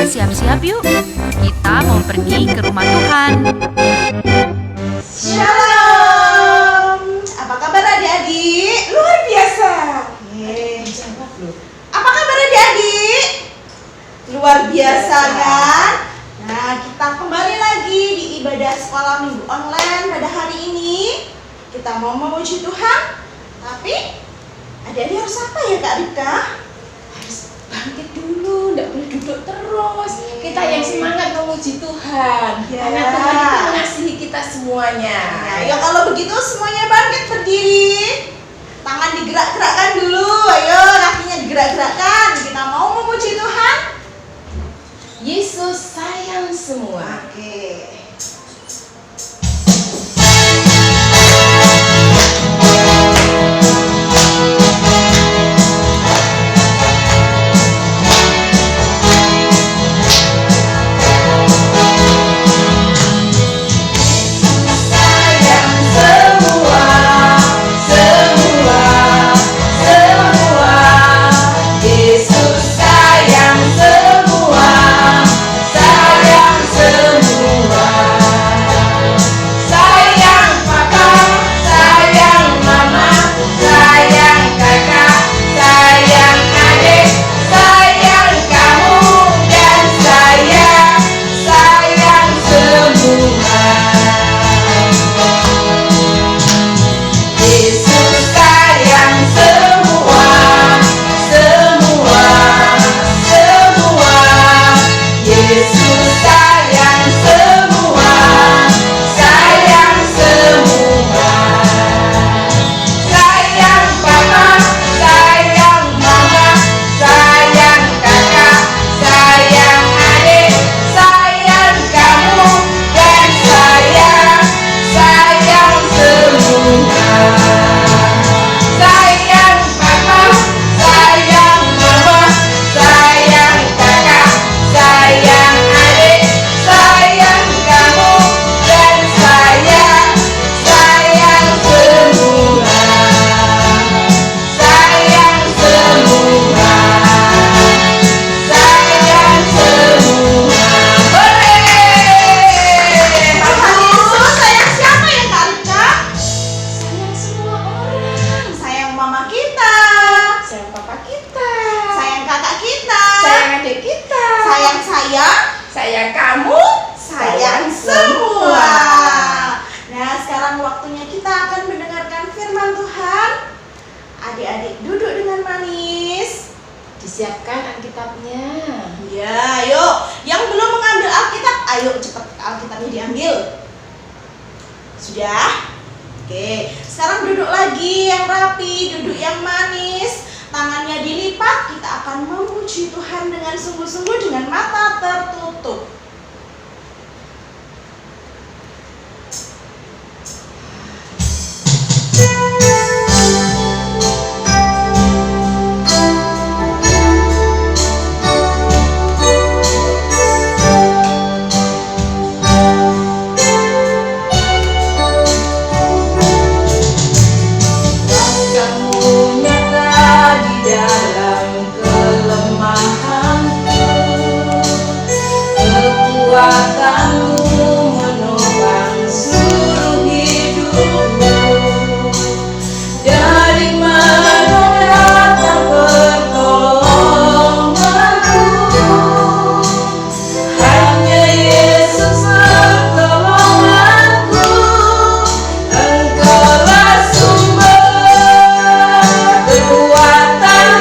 siap-siap yuk. Kita mau pergi ke rumah Tuhan. Shalom. Apa kabar adik-adik? Luar biasa. Apa kabar adik-adik? Luar biasa kan? Nah, kita kembali lagi di ibadah sekolah minggu online pada hari ini. Kita mau memuji Tuhan. Tapi adik-adik harus apa ya Kak Rika? Harus bangkit dulu, tidak boleh duduk terus. Kita yang semangat memuji Tuhan, karena Tuhan itu mengasihi kita semuanya. Ya kalau begitu semuanya bangkit berdiri. Tangan digerak-gerakkan dulu. Ayo, kakinya digerak-gerakkan. Kita mau memuji Tuhan. Yesus sayang semua. Oke. Sayang kamu, Sayang semua. Nah, sekarang waktunya kita akan mendengarkan firman Tuhan. Adik-adik duduk dengan manis. Disiapkan Alkitabnya. Ya, ayo. Yang belum mengambil Alkitab, ayo cepat Alkitabnya diambil. Sudah? Oke, sekarang duduk lagi yang rapi, duduk yang manis. Tangannya dilipat, kita akan memuji Tuhan dengan sungguh-sungguh dengan mata tertutup. Kekuatan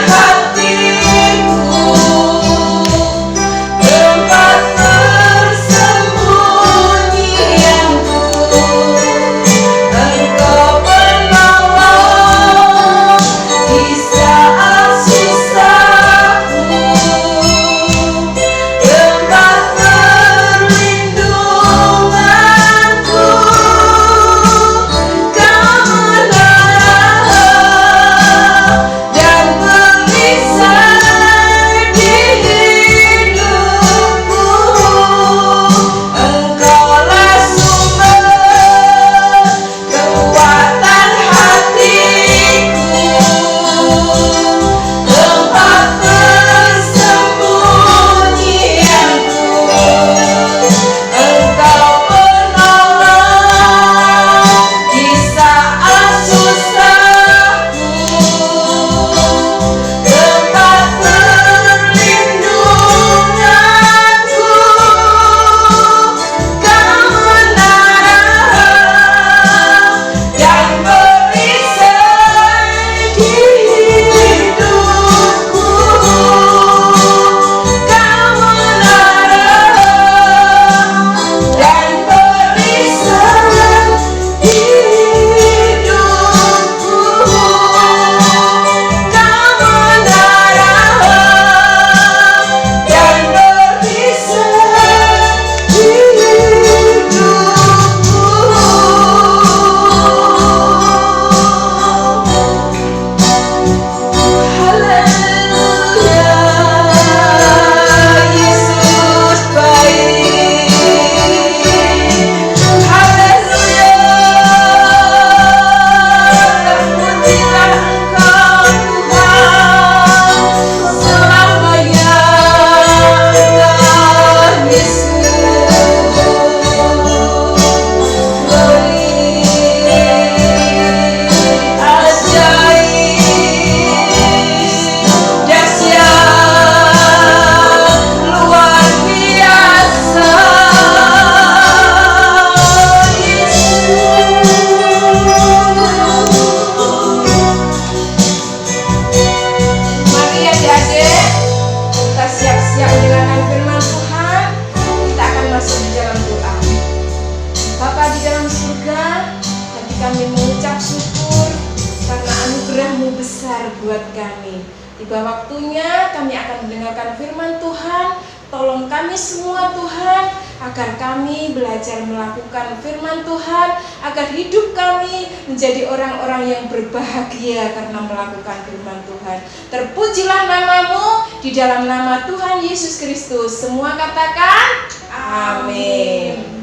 besar buat kami. Tiba waktunya kami akan mendengarkan firman Tuhan. Tolong kami semua Tuhan, agar kami belajar melakukan firman Tuhan, agar hidup kami menjadi orang-orang yang berbahagia karena melakukan firman Tuhan. Terpujilah namamu di dalam nama Tuhan Yesus Kristus. Semua katakan amin.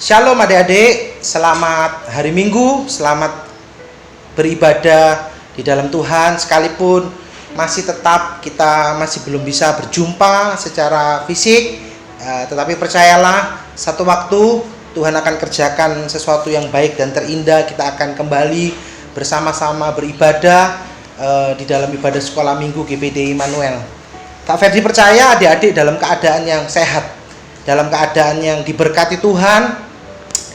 Shalom adik-adik, selamat hari Minggu, selamat beribadah di dalam Tuhan. Sekalipun kita masih belum bisa berjumpa secara fisik, tetapi percayalah, satu waktu Tuhan akan kerjakan sesuatu yang baik dan terindah. Kita akan kembali bersama-sama beribadah di dalam ibadah sekolah minggu GPD Immanuel. Kak Ferdi percaya adik-adik dalam keadaan yang sehat, dalam keadaan yang diberkati Tuhan,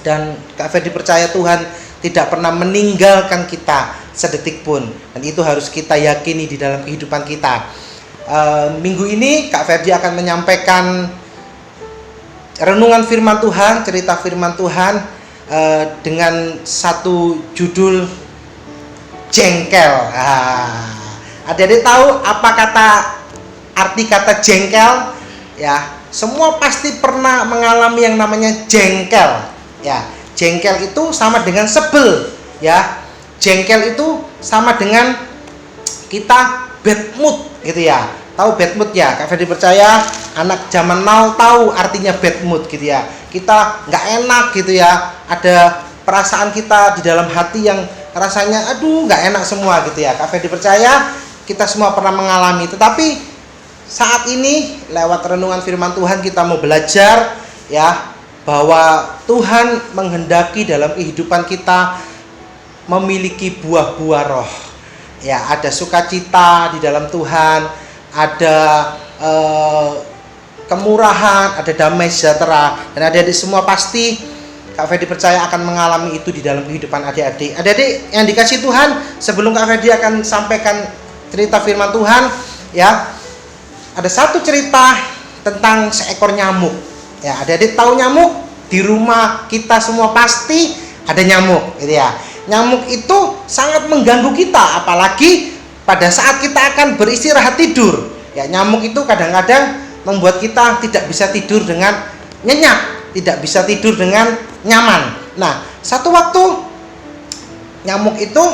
dan Kak Ferdi percaya Tuhan tidak pernah meninggalkan kita sedetik pun, dan itu harus kita yakini di dalam kehidupan kita. Minggu ini Kak Ferdi akan menyampaikan renungan firman Tuhan, cerita firman Tuhan dengan satu judul jengkel. Adik-adik tahu apa arti kata jengkel? Ya, semua pasti pernah mengalami yang namanya jengkel. Ya, jengkel itu sama dengan sebel. Ya, jengkel itu sama dengan kita bad mood gitu ya. Tahu bad mood ya? Kak Ferdi percaya anak zaman now tahu artinya bad mood gitu ya. Kita nggak enak gitu ya. Ada perasaan kita di dalam hati yang rasanya aduh nggak enak semua gitu ya. Kak Ferdi percaya kita semua pernah mengalami. Tetapi saat ini lewat renungan firman Tuhan kita mau belajar ya, bahwa Tuhan menghendaki dalam kehidupan kita memiliki buah-buah roh. Ya, ada sukacita di dalam Tuhan, ada kemurahan, ada damai sejahtera, dan adik-adik semua pasti Kak Ferdi percaya akan mengalami itu di dalam kehidupan adik-adik. Adik-adik yang dikasih Tuhan, sebelum Kak Ferdi akan sampaikan cerita firman Tuhan, ya, ada satu cerita tentang seekor nyamuk. Ya, adik-adik tahu nyamuk? Di rumah kita semua pasti ada nyamuk, gitu ya. Nyamuk itu sangat mengganggu kita, apalagi pada saat kita akan beristirahat tidur. Ya, nyamuk itu kadang-kadang membuat kita tidak bisa tidur dengan nyenyak, tidak bisa tidur dengan nyaman. Nah, satu waktu nyamuk itu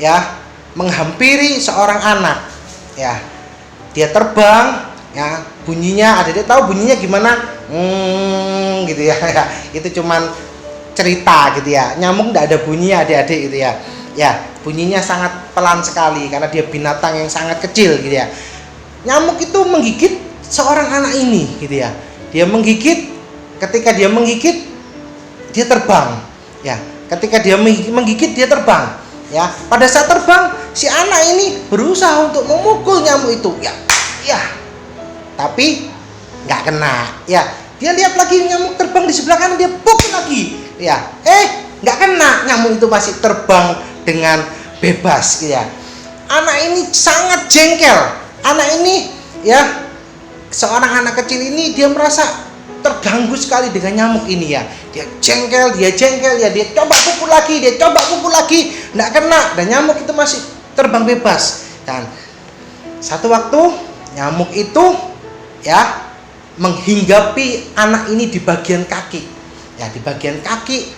ya menghampiri seorang anak. Ya, dia terbang, ya, bunyinya, adik-adik tahu bunyinya gimana? Gitu ya. Itu cuman cerita gitu ya. Nyamuk tidak ada bunyinya adik-adik gitu ya. Ya, bunyinya sangat pelan sekali karena dia binatang yang sangat kecil gitu ya. Nyamuk itu menggigit seorang anak ini gitu ya. Dia menggigit, ketika dia menggigit dia terbang. Ya, ketika dia menggigit dia terbang. Ya, pada saat terbang si anak ini berusaha untuk memukul nyamuk itu. Ya. Tapi nggak kena. Ya, dia lihat lagi nyamuk terbang di sebelah kanan, dia pukul lagi. Ya, nggak kena, nyamuk itu masih terbang dengan bebas ya. Anak ini sangat jengkel. Anak ini ya, seorang anak kecil ini dia merasa terganggu sekali dengan nyamuk ini ya. Dia jengkel ya, dia coba pukul lagi, nggak kena, dan nyamuk itu masih terbang bebas. Dan satu waktu nyamuk itu ya menghinggapi anak ini di bagian kaki. Ya, di bagian kaki,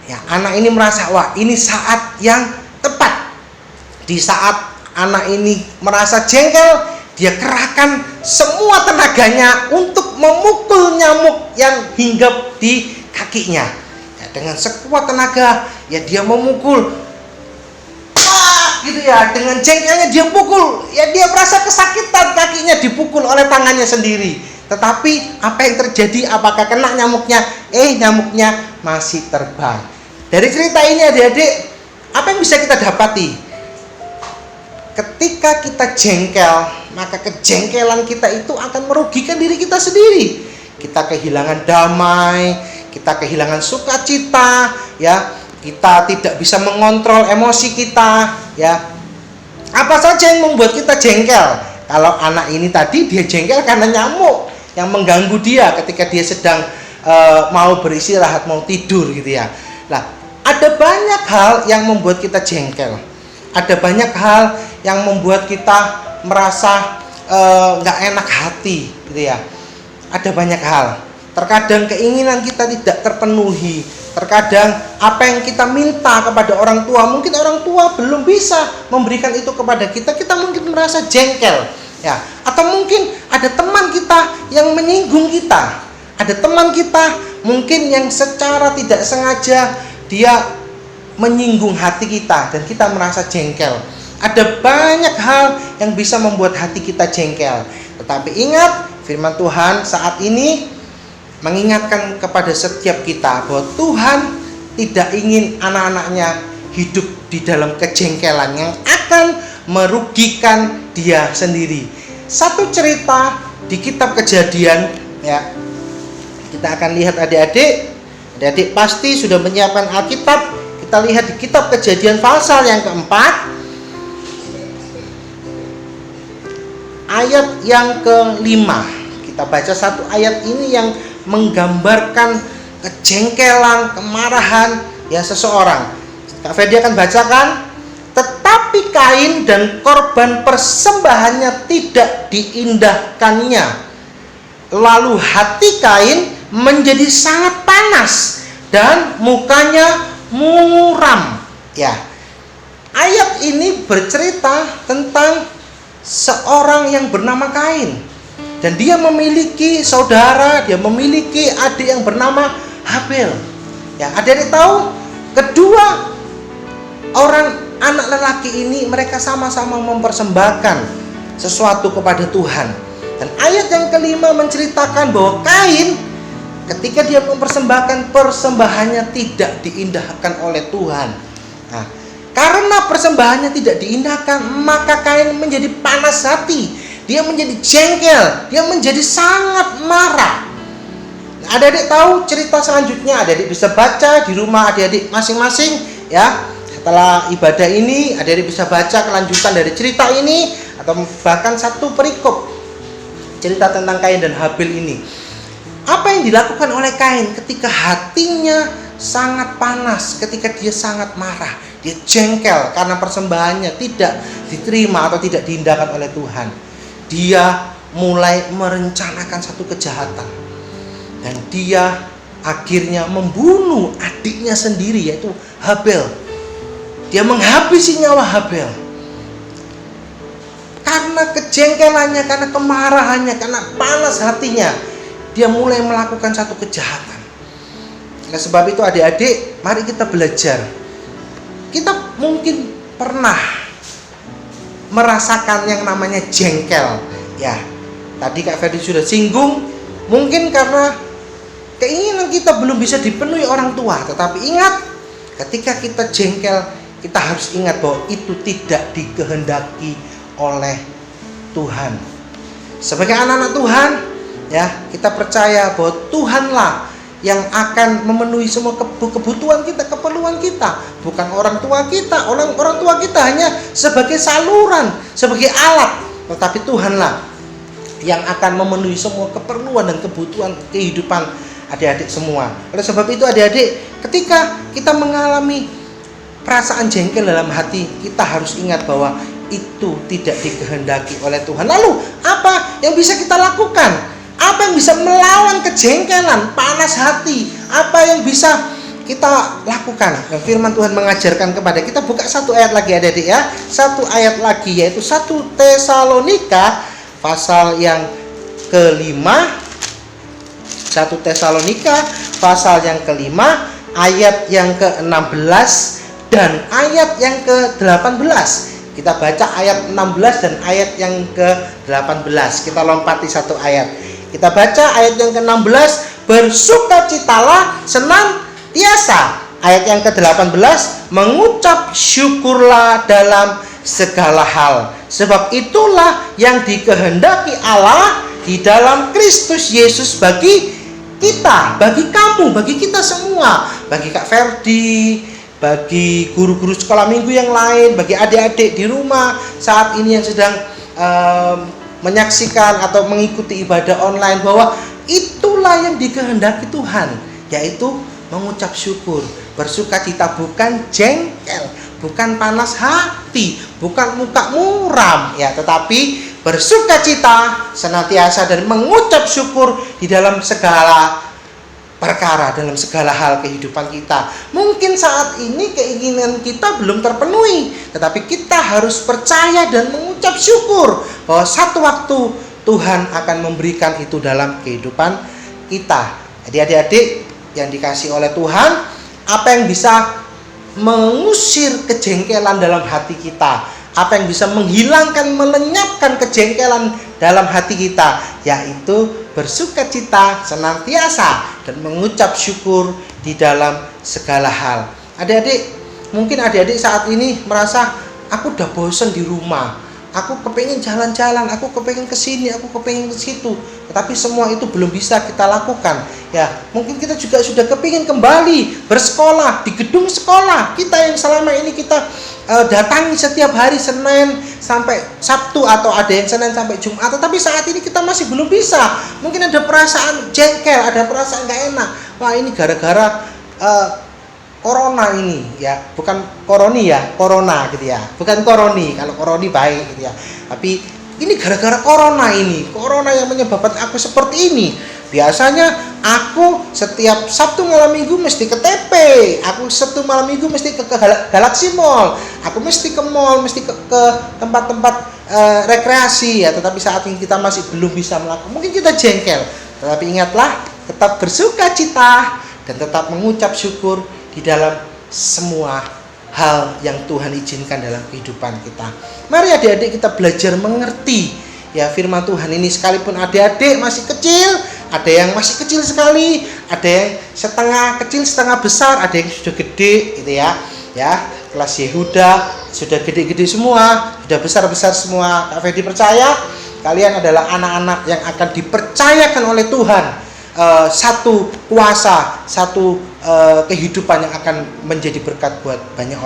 ya, anak ini merasa, wah, ini saat yang tepat. Di saat anak ini merasa jengkel, dia kerahkan semua tenaganya untuk memukul nyamuk yang hinggap di kakinya. Ya, dengan sekuat tenaga, ya dia memukul. Gitu ya, dengan jengkelnya dia pukul. Ya, dia merasa kesakitan kakinya dipukul oleh tangannya sendiri. Tetapi apa yang terjadi? Apakah kena nyamuknya? Nyamuknya masih terbang. Dari cerita ini adik-adik, apa yang bisa kita dapati? Ketika kita jengkel, maka kejengkelan kita itu akan merugikan diri kita sendiri. Kita kehilangan damai, kita kehilangan sukacita, ya. Kita tidak bisa mengontrol emosi kita, ya. Apa saja yang membuat kita jengkel? Kalau anak ini tadi dia jengkel karena nyamuk yang mengganggu dia ketika dia sedang mau beristirahat, mau tidur gitu ya. Nah, ada banyak hal yang membuat kita jengkel. Ada banyak hal yang membuat kita merasa nggak enak hati, gitu ya. Ada banyak hal. Terkadang keinginan kita tidak terpenuhi. Terkadang apa yang kita minta kepada orang tua, mungkin orang tua belum bisa memberikan itu kepada kita. Kita mungkin merasa jengkel, ya. Atau mungkin ada teman kita yang menyinggung kita. Ada teman kita mungkin yang secara tidak sengaja dia menyinggung hati kita dan kita merasa jengkel. Ada banyak hal yang bisa membuat hati kita jengkel. Tetapi ingat, firman Tuhan saat ini mengingatkan kepada setiap kita bahwa Tuhan tidak ingin anak-anaknya hidup di dalam kejengkelan yang akan merugikan dia sendiri. Satu cerita di kitab Kejadian, ya, kita akan lihat adik-adik. Adik-adik pasti sudah menyiapkan Alkitab. Kita lihat di kitab Kejadian pasal yang keempat, ayat yang kelima. Kita baca satu ayat ini yang menggambarkan kejengkelan, kemarahan ya seseorang. Kak Fedi akan bacakan. Tetapi Kain dan korban persembahannya tidak diindahkannya. Lalu hati Kain menjadi sangat panas dan mukanya muram. Ya. Ayat ini bercerita tentang seorang yang bernama Kain. Dan dia memiliki saudara, dia memiliki adik yang bernama Habel. Ya, adik-adik tahu, kedua orang anak lelaki ini mereka sama-sama mempersembahkan sesuatu kepada Tuhan. Dan ayat yang kelima menceritakan bahwa Kain ketika dia mempersembahkan persembahannya tidak diindahkan oleh Tuhan. Nah, karena persembahannya tidak diindahkan, maka Kain menjadi panas hati. Dia menjadi jengkel, dia menjadi sangat marah. Nah, adik-adik tahu cerita selanjutnya, adik-adik bisa baca di rumah adik-adik masing-masing, ya. Setelah ibadah ini, adik-adik bisa baca kelanjutan dari cerita ini atau bahkan satu perikop cerita tentang Kain dan Habel ini. Apa yang dilakukan oleh Kain ketika hatinya sangat panas, ketika dia sangat marah, dia jengkel karena persembahannya tidak diterima atau tidak diindahkan oleh Tuhan. Dia mulai merencanakan satu kejahatan dan dia akhirnya membunuh adiknya sendiri, yaitu Habel. Dia menghabisi nyawa Habel karena kejengkelannya, karena kemarahannya, karena panas hatinya. Dia mulai melakukan satu kejahatan. Oleh sebab itu adik-adik, mari kita belajar. Kita mungkin pernah merasakan yang namanya jengkel, ya. Tadi Kak Ferdi sudah singgung, mungkin karena keinginan kita belum bisa dipenuhi orang tua. Tetapi ingat, ketika kita jengkel, kita harus ingat bahwa itu tidak dikehendaki oleh Tuhan. Sebagai anak-anak Tuhan, ya, kita percaya bahwa Tuhanlah yang akan memenuhi semua kebutuhan kita, keperluan kita, bukan orang tua kita. Orang tua kita hanya sebagai saluran, sebagai alat, tetapi Tuhanlah yang akan memenuhi semua keperluan dan kebutuhan kehidupan adik-adik semua. Oleh sebab itu adik-adik, ketika kita mengalami perasaan jengkel dalam hati, kita harus ingat bahwa itu tidak dikehendaki oleh Tuhan. Lalu apa yang bisa kita lakukan? Apa yang bisa melawan kejengkelan, panas hati? Apa yang bisa kita lakukan? Yang firman Tuhan mengajarkan kepada kita. Buka satu ayat lagi adik-adik ya. Satu ayat lagi, yaitu 1 Tesalonika pasal yang kelima. 1 Tesalonika pasal yang kelima, ayat yang ke-16 dan ayat yang ke-18. Kita baca ayat 16 dan ayat yang ke-18. Kita lompati satu ayat. Kita baca ayat yang ke-16, bersukacitalah senantiasa. Ayat yang ke-18, mengucap syukurlah dalam segala hal. Sebab itulah yang dikehendaki Allah di dalam Kristus Yesus bagi kita, bagi kamu, bagi kita semua, bagi Kak Ferdi, bagi guru-guru sekolah minggu yang lain, bagi adik-adik di rumah saat ini yang sedang menyaksikan atau mengikuti ibadah online, bahwa itulah yang dikehendaki Tuhan, yaitu mengucap syukur. bersukacita, bukan jengkel, bukan panas hati, bukan muka muram ya, tetapi bersukacita senantiasa dan mengucap syukur di dalam segala perkara, dalam segala hal kehidupan kita. Mungkin saat ini keinginan kita belum terpenuhi, tetapi kita harus percaya dan mengucap syukur bahwa satu waktu Tuhan akan memberikan itu dalam kehidupan kita. Jadi adik-adik yang dikasihi oleh Tuhan, apa yang bisa mengusir kejengkelan dalam hati kita? Apa yang bisa menghilangkan, melenyapkan kejengkelan dalam hati kita? Yaitu bersukacita senantiasa dan mengucap syukur di dalam segala hal. Adik-adik, mungkin adik-adik saat ini merasa, aku udah bosan di rumah, aku kepengen jalan-jalan, aku kepengen kesini, aku kepengen ke situ, tetapi semua itu belum bisa kita lakukan. Ya, mungkin kita juga sudah kepingin kembali bersekolah di gedung sekolah kita yang selama ini kita datangi setiap hari Senin sampai Sabtu, atau ada yang Senin sampai Jumat, tetapi saat ini kita masih belum bisa. Mungkin ada perasaan jengkel, ada perasaan gak enak. Wah, ini gara-gara corona ini ya, bukan koroni ya, corona gitu ya, bukan koroni. Kalau koroni baik gitu ya, tapi ini gara-gara corona ini, corona yang menyebabkan aku seperti ini. Biasanya aku setiap Sabtu malam minggu mesti ke TP, aku Sabtu malam minggu mesti ke Galaxy Mall, aku mesti ke mall, mesti ke tempat-tempat rekreasi ya. Tetapi saat ini kita masih belum bisa melakukan. Mungkin kita jengkel, tetapi ingatlah, tetap bersukacita dan tetap mengucap syukur di dalam semua hal yang Tuhan izinkan dalam kehidupan kita. Mari adik-adik kita belajar mengerti ya firman Tuhan ini, sekalipun adik-adik masih kecil, ada yang masih kecil sekali, ada yang setengah kecil setengah besar, ada yang sudah gede gitu ya. Ya, kelas Yehuda sudah gede-gede semua, sudah besar-besar semua. Kak Fedi percaya kalian adalah anak-anak yang akan dipercayakan oleh Tuhan satu kuasa, satu kehidupan yang akan menjadi berkat buat banyak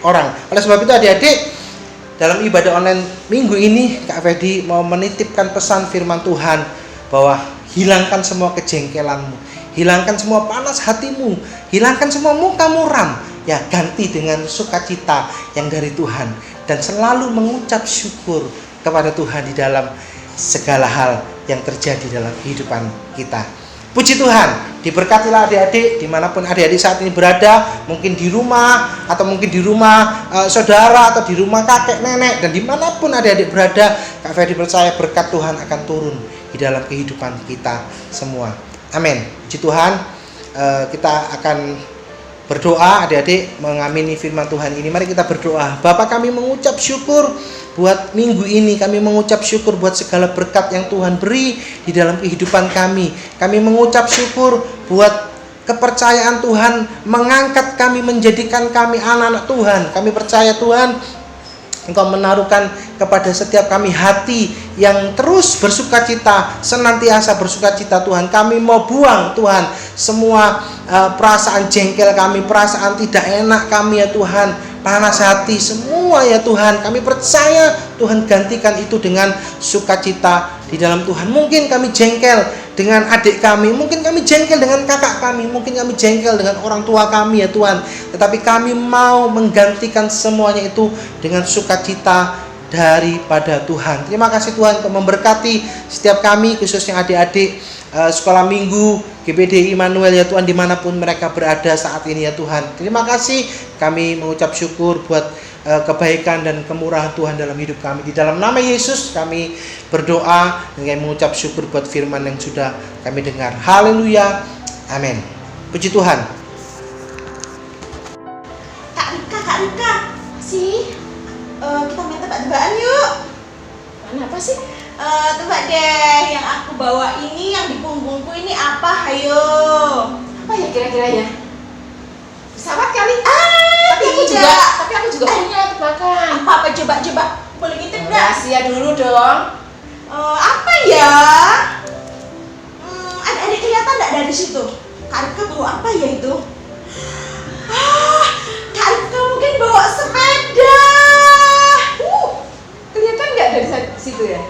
orang. Oleh sebab itu adik-adik, dalam ibadah online minggu ini Kak Fedi mau menitipkan pesan firman Tuhan bahwa hilangkan semua kejengkelanmu, hilangkan semua panas hatimu, hilangkan semua muka muram, ya, ganti dengan sukacita yang dari Tuhan, dan selalu mengucap syukur kepada Tuhan di dalam segala hal yang terjadi dalam kehidupan kita. Puji Tuhan, diberkatilah adik-adik dimanapun adik-adik saat ini berada, mungkin di rumah, atau mungkin di rumah saudara, atau di rumah kakek nenek, dan dimanapun adik-adik berada, Kak Fedi percaya berkat Tuhan akan turun di dalam kehidupan kita semua. Amin. Puji Tuhan, kita akan berdoa adik-adik mengamini firman Tuhan ini. Mari kita berdoa. Bapa, kami mengucap syukur buat minggu ini, kami mengucap syukur buat segala berkat yang Tuhan beri di dalam kehidupan kami. Kami mengucap syukur buat kepercayaan Tuhan mengangkat kami, menjadikan kami anak-anak Tuhan. Kami percaya Tuhan, Engkau menaruhkan kepada setiap kami hati yang terus bersukacita, senantiasa bersukacita Tuhan. Kami mau buang Tuhan semua perasaan jengkel kami, perasaan tidak enak kami ya Tuhan, panas hati semua ya Tuhan. Kami percaya Tuhan gantikan itu dengan sukacita di dalam Tuhan. Mungkin kami jengkel dengan adik kami, mungkin kami jengkel dengan kakak kami, mungkin kami jengkel dengan orang tua kami ya Tuhan, tetapi kami mau menggantikan semuanya itu dengan sukacita daripada Tuhan. Terima kasih Tuhan untuk memberkati setiap kami, khususnya adik-adik sekolah minggu GPD Immanuel ya Tuhan, dimanapun mereka berada saat ini ya Tuhan. Terima kasih, kami mengucap syukur buat kebaikan dan kemurahan Tuhan dalam hidup kami. Di dalam nama Yesus kami berdoa dan kami mengucap syukur buat firman yang sudah kami dengar. Haleluya, amin. Puji Tuhan. Kak Rika, sih kita main tebak-tebakan yuk. Mana apa sih? Tebak deh, yang aku bawa ini, yang di punggungku ini apa? Hayo. Apa ya kira-kira ya? Pesawat kali? Tapi aku juga punya tebakan. Apa coba? Boleh ngintip nggak? Rahasia dulu dong. Apa ya? Ada kelihatan nggak dari situ? Kak Rika bawa apa ya itu? Kak Rika mungkin bawa sepeda. Kelihatan nggak dari situ ya?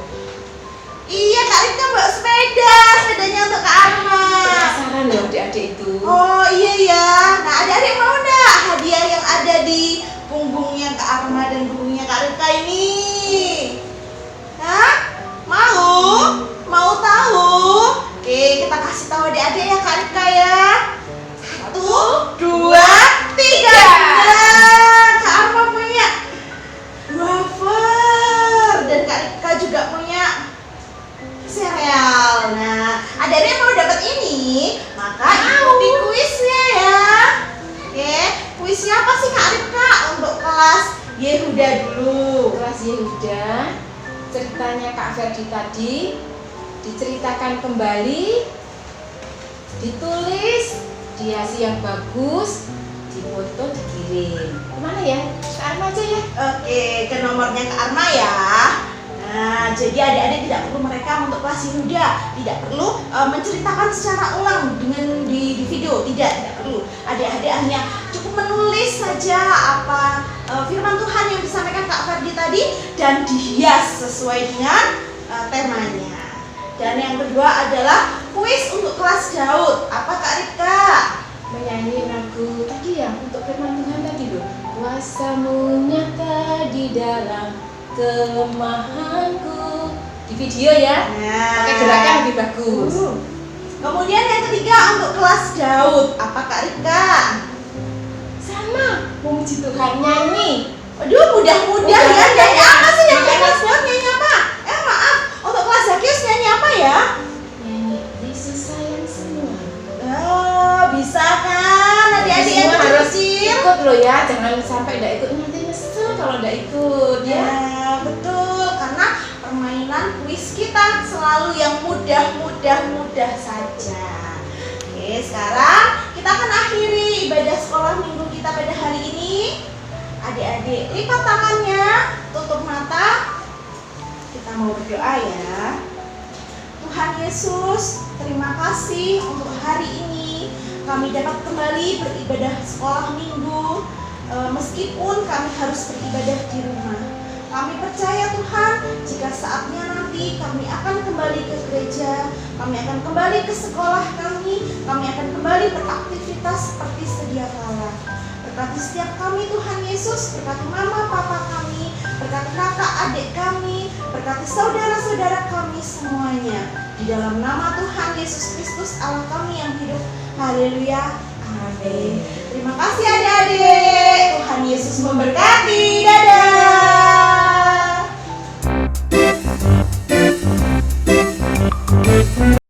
Iya, Kak Rika bawa sepedanya untuk Kak Arma. Penasaran loh adik-adik itu. Oh iya ya. Nah, adik-adik mau nggak? Kak Arma dan gurunya Kak Rika ini? Hah? Mau? Mau tahu? Oke, kita kasih tahu adik-adik ya Kak Rika ya. 1, 2, 3. Nah, Kak Arma punya wafer dan Kak Rika juga punya sereal. Nah, adik-adik yang mau dapat ini, maka ikuti kuisnya ya. Oke, kuisnya apa sih Kak Rika untuk kelas Yehuda dulu? Kelas Yehuda, ceritanya Kak Ferdi tadi diceritakan kembali, ditulis, dihiasi yang bagus, difoto, dikirim. Kemana ya? Kak Arma aja ya. Oke, ke nomornya Kak Arma ya. Nah, jadi adik-adik tidak perlu merekam untuk kelas Yehuda, tidak perlu menceritakan secara ulang dengan di video, tidak perlu. Adik-adik hanya cukup menulis saja apa firman Tuhan yang disampaikan Kak Ferdi tadi dan dihias sesuai dengan temanya. Dan yang kedua adalah kuis untuk kelas Daud. Apa Kak Rika? Menyanyi lagu tadi ya untuk firman Tuhan tadi loh. Kuasamu nyata di dalam kelemahanku. Di video ya. Nah, Pakai gerakan lebih bagus. Kemudian yang ketiga untuk kelas Daud. Apa Kak Rika? Sama, memuji Tuhan, nyanyi. Aduh, mudah-mudah ya. Mudah, Nyanyi ya. apa sih yang Makanya- kelas Daud nyanyi apa? Maaf. Untuk kelas Zakius nyanyi apa ya? Nyanyi Yesus sayang semua. Oh, bisa kan? Adik-adik yang Semua harus kecil. ikut loh ya, jangan sampai tidak ikut nanti nyesel kalau tidak ikut ya. Ya, betul. Karena permainan kuis kita selalu yang mudah saja. Oke, sekarang kita akan akhiri ibadah sekolah minggu kita pada hari ini. Adik-adik, lipat tangannya, tutup mata. Kita mau berdoa ya. Tuhan Yesus, terima kasih untuk hari ini. Kami dapat kembali beribadah sekolah minggu. Meskipun kami harus beribadah di rumah, kami percaya Tuhan, jika saatnya nanti kami akan kembali ke gereja, kami akan kembali ke sekolah kami akan kembali beraktivitas seperti sedia kala. Berkati setiap kami Tuhan Yesus, berkati mama papa kami, berkati kakak adik kami, berkati saudara-saudara kami semuanya. Di dalam nama Tuhan Yesus Kristus Allah kami yang hidup. Haleluya. Amin. Terima kasih adik-adik. Tuhan Yesus memberkati. Dadah.